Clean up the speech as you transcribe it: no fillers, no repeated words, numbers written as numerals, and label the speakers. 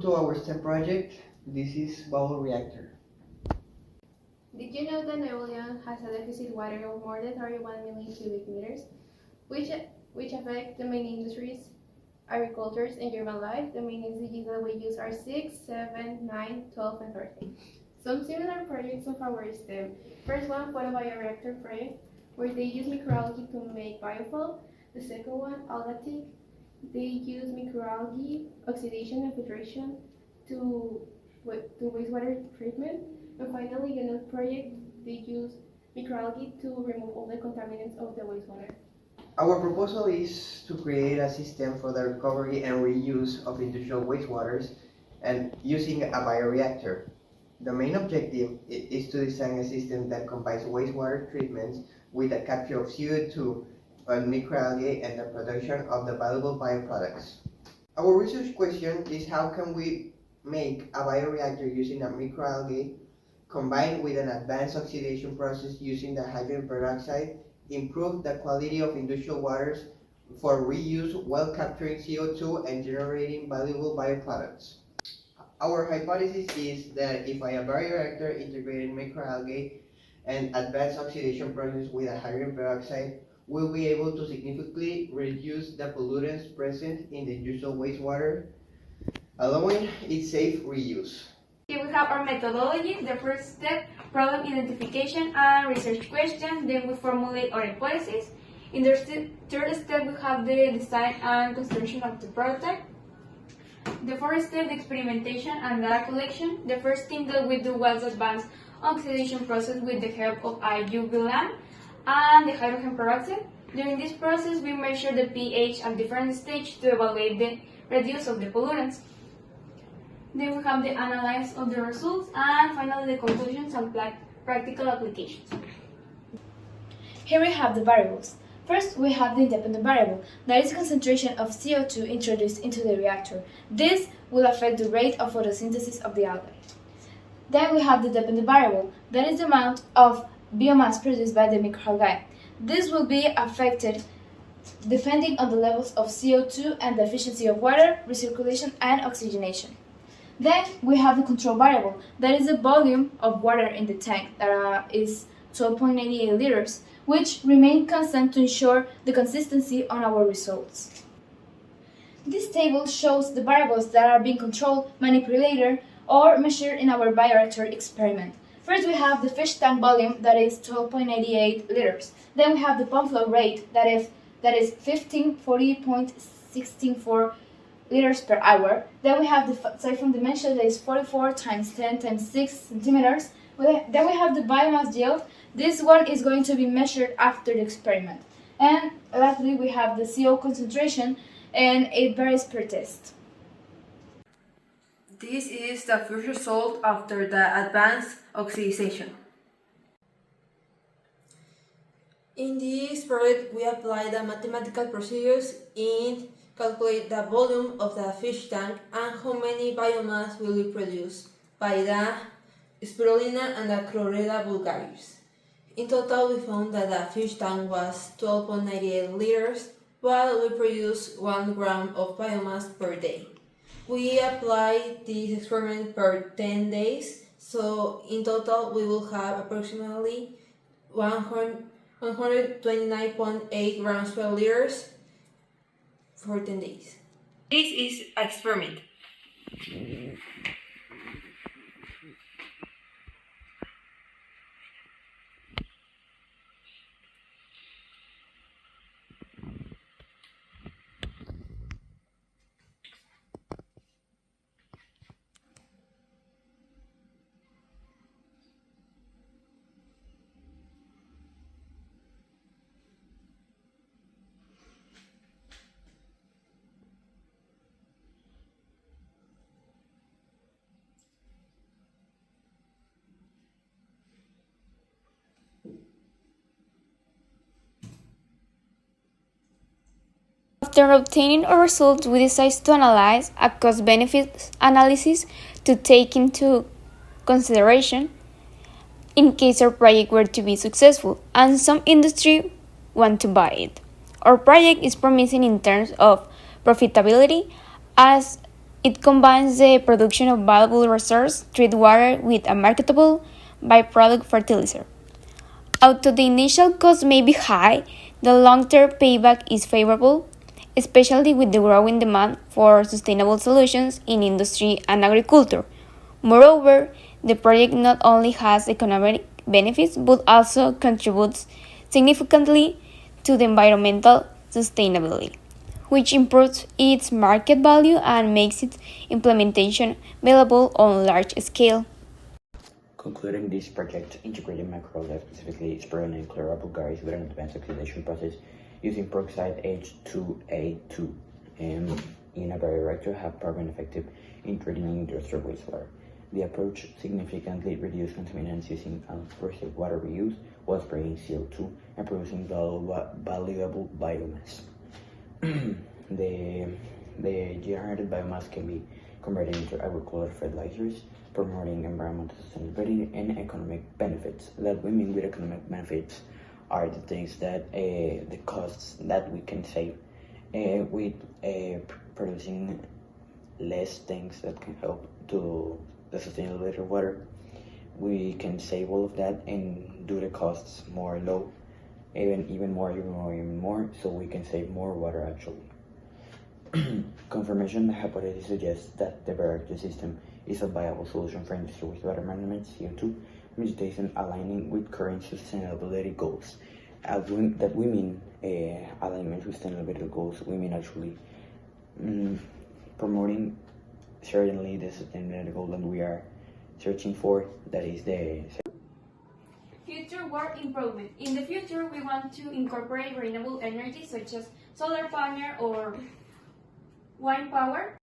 Speaker 1: to our STEM project. This is Bioreactor.
Speaker 2: Did you know that Neolion has a deficit water of more than 31 million cubic meters, which affect the main industries, agriculture, and urban life? The main SDGs that we use are 6, 7, 9, 12, and 13. Some similar projects of our STEM. First one, Bioreactor project, where they use microalgae to make biofilm. The second one, Algatic. They use microalgae, oxidation, and filtration to wastewater treatment. And finally, the Node project, they use microalgae to remove all the contaminants of the wastewater.
Speaker 1: Our proposal is to create a system for the recovery and reuse of industrial wastewaters and using a bioreactor. The main objective is to design a system that combines wastewater treatments with the capture of CO2 and microalgae and the production of the valuable bioproducts. Our research question is how can we make a bioreactor using a microalgae combined with an advanced oxidation process using the hydrogen peroxide, improve the quality of industrial waters for reuse while capturing CO2 and generating valuable bioproducts. Our hypothesis is that if a bioreactor integrated microalgae and advanced oxidation process with a hydrogen peroxide, we'll be able to significantly reduce the pollutants present in the industrial wastewater, allowing its safe reuse.
Speaker 3: Here we have our methodology. The first step, problem identification and research questions. Then we formulate our hypothesis. In the third step, we have the design and construction of the prototype. The fourth step, the experimentation and data collection. The first thing that we do was advance oxidation process with the help of a UV lamp and the hydrogen peroxide. During this process, we measure the pH at different stages to evaluate the reduce of the pollutants. Then we have the analysis of the results and finally the conclusions and practical applications.
Speaker 4: Here we have the variables. First, we have the independent variable, that is the concentration of CO2 introduced into the reactor. This will affect the rate of photosynthesis of the algae. Then we have the dependent variable, that is the amount of biomass produced by the microalgae. This will be affected depending on the levels of CO2 and the efficiency of water, recirculation, and oxygenation. Then we have the control variable, that is the volume of water in the tank, that is 12.88 liters, which remain constant to ensure the consistency on our results. This table shows the variables that are being controlled, manipulated, or measured in our bioreactor experiment. First, we have the fish tank volume, that is 12.88 liters. Then we have the pump flow rate, that is 1540.164 liters per hour. Then we have the siphon dimension, that is 44 times 10 times 6 centimeters. Then we have the biomass yield. This one is going to be measured after the experiment. And lastly, we have the CO concentration, and it varies per test.
Speaker 5: This is the first result after the advanced oxidation. In this project, we apply the mathematical procedures and calculate the volume of the fish tank and how many biomass will be produced by the spirulina and the Chlorella vulgaris. In total, we found that the fish tank was 12.98 liters, while we produce 1 gram of biomass per day. We applied this experiment per 10 days, so in total we will have approximately 129.8 grams per liters for 10 days. This is an experiment.
Speaker 3: After obtaining our results, we decided to analyze a cost-benefit analysis to take into consideration in case our project were to be successful and some industry want to buy it. Our project is promising in terms of profitability as
Speaker 6: It combines the production of valuable resource, treated water, with a marketable byproduct fertilizer. Although the initial cost may be high, the long-term payback is favorable, especially with the growing demand for sustainable solutions in industry and agriculture. Moreover, the project not only has economic benefits but also contributes significantly to the environmental sustainability, which improves its market value and makes its implementation available on large scale.
Speaker 7: Concluding this project, integrating microalgae, specifically spirulina and chlorobulgaris, with an advanced oxidation process using peroxide H2A2 in a bioreactor have proven effective in treating industrial wastewater. The approach significantly reduced contaminants using unforeseen water reuse while spraying CO2 and producing valuable biomass. The generated biomass can be converted into agricultural fertilizers, promoting environmental sustainability and economic benefits. That we mean with economic benefits are the things that the costs that we can save with producing less things that can help to the sustainability of water. We can save all of that and do the costs more low, even more, so we can save more water actually. Confirmation hypothesis suggests that the bioreactor system is a viable solution for industrial wastewater management, CO2 mitigation, aligning with current sustainability goals. That we mean alignment with sustainability goals, we mean actually promoting certainly the sustainability goal that we are searching for, that is the
Speaker 3: Future water improvement. In the future, we want to incorporate renewable energy such as solar panel or wind power